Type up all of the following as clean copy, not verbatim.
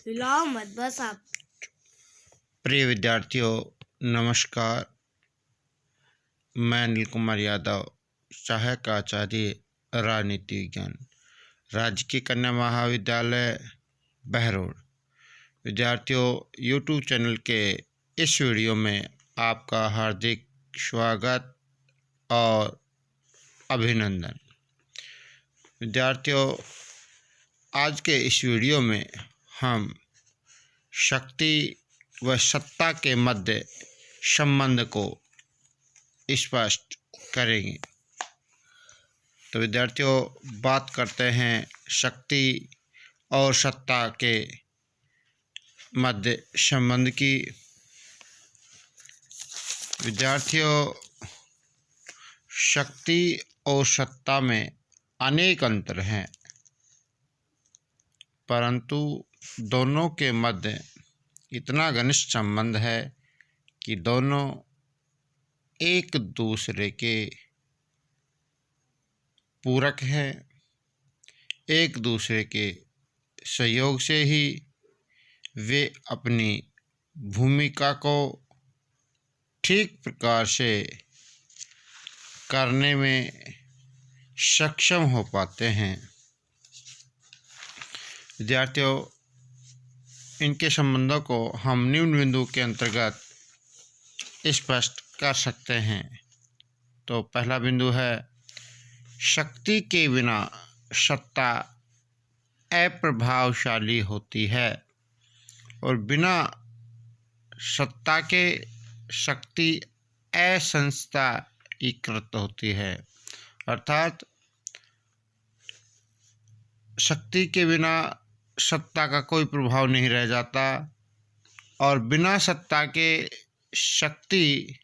हिलाओ मत, बस आप। प्रिय विद्यार्थियों, नमस्कार। मैं अनिल कुमार यादव, सहायक आचार्य राजनीति विज्ञान, राजकीय कन्या महाविद्यालय बहरोड। विद्यार्थियों, यूट्यूब चैनल के इस वीडियो में आपका हार्दिक स्वागत और अभिनंदन। विद्यार्थियों, आज के इस वीडियो में हम शक्ति व सत्ता के मध्य संबंध को स्पष्ट करेंगे। तो विद्यार्थियों, बात करते हैं शक्ति और सत्ता के मध्य संबंध की। विद्यार्थियों, शक्ति और सत्ता में अनेक अंतर हैं, परंतु दोनों के मध्य इतना घनिष्ठ संबंध है कि दोनों एक दूसरे के पूरक हैं। एक दूसरे के सहयोग से ही वे अपनी भूमिका को ठीक प्रकार से करने में सक्षम हो पाते हैं। विद्यार्थियों, इनके संबंधों को हम निम्न बिंदु के अंतर्गत स्पष्ट कर सकते हैं। तो पहला बिंदु है, शक्ति के बिना सत्ता अप्रभावशाली होती है और बिना सत्ता के शक्ति असंस्थायीकृत होती है। अर्थात शक्ति के बिना सत्ता का कोई प्रभाव नहीं रह जाता और बिना सत्ता के शक्ति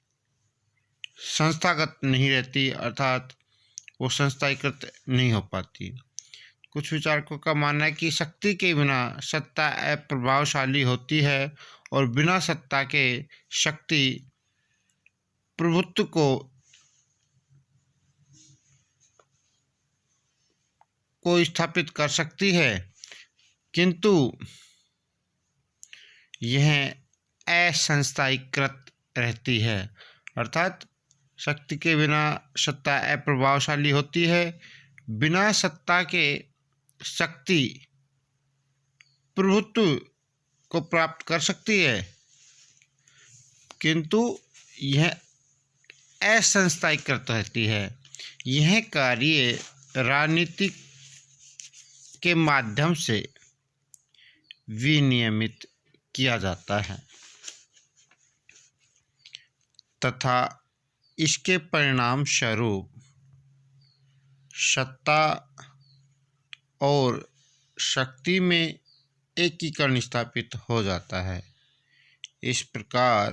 संस्थागत नहीं रहती, अर्थात वो संस्थायीकृत नहीं हो पाती। कुछ विचारकों का मानना है कि शक्ति के बिना सत्ता अप्रभावशाली होती है और बिना सत्ता के शक्ति प्रभुत्व को स्थापित कर सकती है, किंतु यह असंस्थायीकृत रहती है। अर्थात शक्ति के बिना सत्ता अप्रभावशाली होती है, बिना सत्ता के शक्ति प्रभुत्व को प्राप्त कर सकती है, किंतु यह असंस्थायीकृत रहती है। यह कार्य राजनीति के माध्यम से विनियमित किया जाता है तथा इसके परिणाम स्वरूप सत्ता और शक्ति में एकीकरण स्थापित हो जाता है। इस प्रकार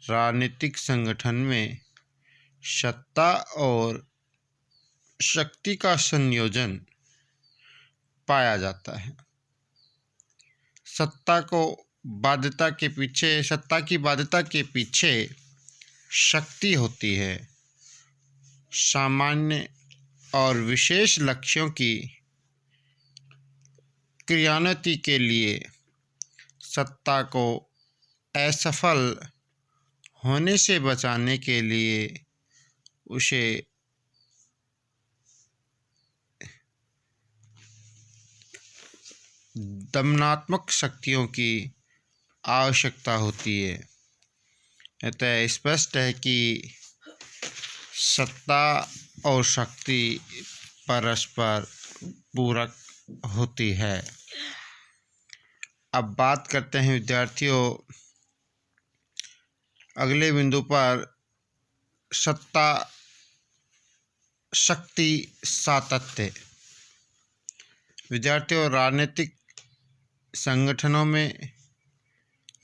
राजनीतिक संगठन में सत्ता और शक्ति का संयोजन पाया जाता है। सत्ता की बाध्यता के पीछे शक्ति होती है। सामान्य और विशेष लक्ष्यों की क्रियान्विति के लिए सत्ता को असफल होने से बचाने के लिए उसे दमनात्मक शक्तियों की आवश्यकता होती है। अतः स्पष्ट है कि सत्ता और शक्ति परस्पर पूरक होती है। अब बात करते हैं विद्यार्थियों अगले बिंदु पर, सत्ता शक्ति सातत्य। विद्यार्थियों, राजनीतिक संगठनों में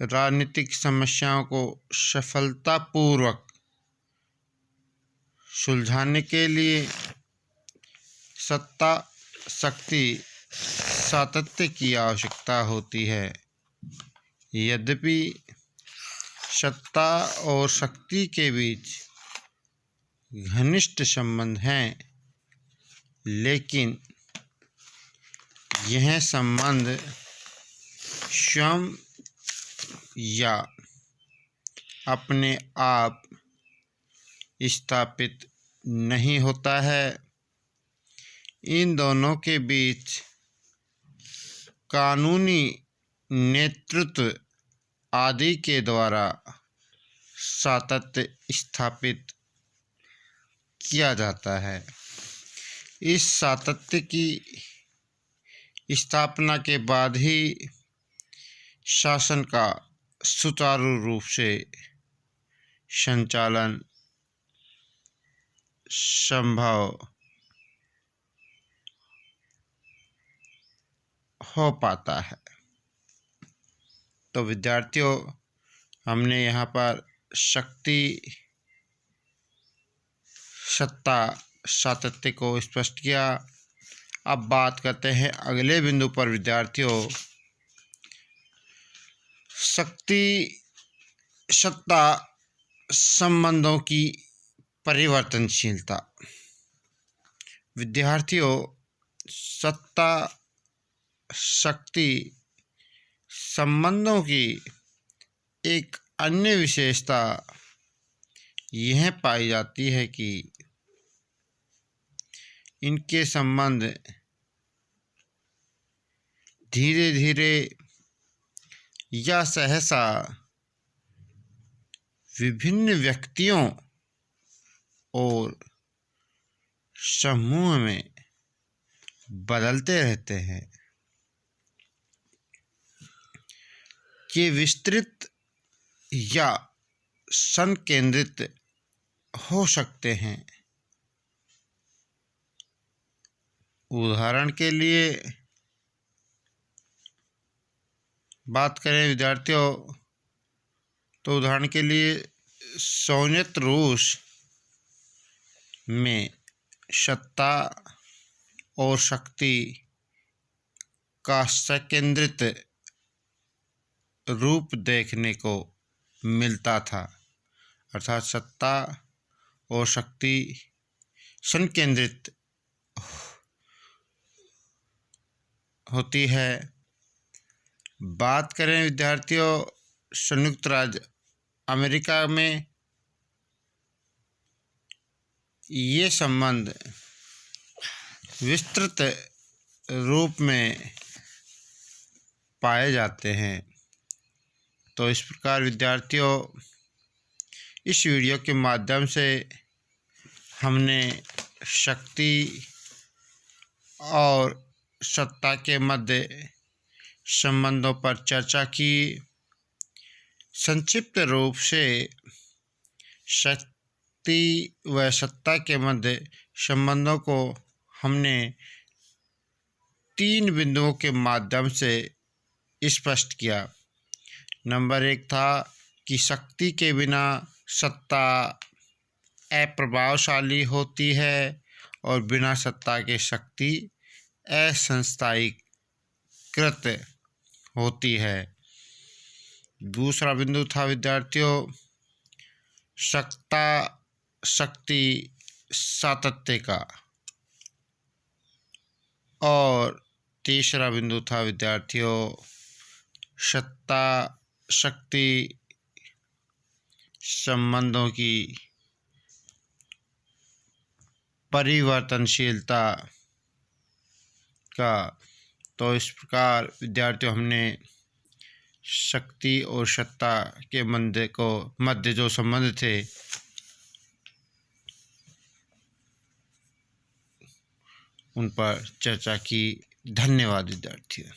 राजनीतिक समस्याओं को सफलतापूर्वक सुलझाने के लिए सत्ता शक्ति सातत्य की आवश्यकता होती है। यद्यपि सत्ता और शक्ति के बीच घनिष्ठ संबंध हैं, लेकिन यह संबंध स्वयं या अपने आप स्थापित नहीं होता है। इन दोनों के बीच कानूनी नेतृत्व आदि के द्वारा सातत्य स्थापित किया जाता है। इस सातत्य की स्थापना के बाद ही शासन का सुचारू रूप से संचालन संभव हो पाता है। तो विद्यार्थियों, हमने यहाँ पर शक्ति, सत्ता, सातत्य को स्पष्ट किया। अब बात करते हैं अगले बिंदु पर विद्यार्थियों, शक्ति, सत्ता संबंधों की परिवर्तनशीलता। विद्यार्थियों, सत्ता शक्ति संबंधों की एक अन्य विशेषता यह पाई जाती है कि इनके संबंध धीरे धीरे या सहसा विभिन्न व्यक्तियों और समूह में बदलते रहते हैं। ये विस्तृत या संकेंद्रित हो सकते हैं। उदाहरण के लिए बात करें विद्यार्थियों, तो उदाहरण के लिए सोवियत रूस में सत्ता और शक्ति का संकेंद्रित रूप देखने को मिलता था। अर्थात सत्ता और शक्ति संकेंद्रित होती है। बात करें विद्यार्थियों संयुक्त राज्य अमेरिका में, ये संबंध विस्तृत रूप में पाए जाते हैं। तो इस प्रकार विद्यार्थियों, इस वीडियो के माध्यम से हमने शक्ति और सत्ता के मध्य संबंधों पर चर्चा की। संक्षिप्त रूप से शक्ति व सत्ता के मध्य संबंधों को हमने 3 बिंदुओं के माध्यम से स्पष्ट किया। नंबर 1 था कि शक्ति के बिना सत्ता अप्रभावशाली होती है और बिना सत्ता के शक्ति असंस्थायीकृत होती है। दूसरा बिंदु था विद्यार्थियों, सत्ता शक्ति सातत्य का। और तीसरा बिंदु था विद्यार्थियों, सत्ता शक्ति संबंधों की परिवर्तनशीलता का। तो इस प्रकार विद्यार्थियों, हमने शक्ति और सत्ता के मध्य जो संबंध थे उन पर चर्चा की। धन्यवाद विद्यार्थियों।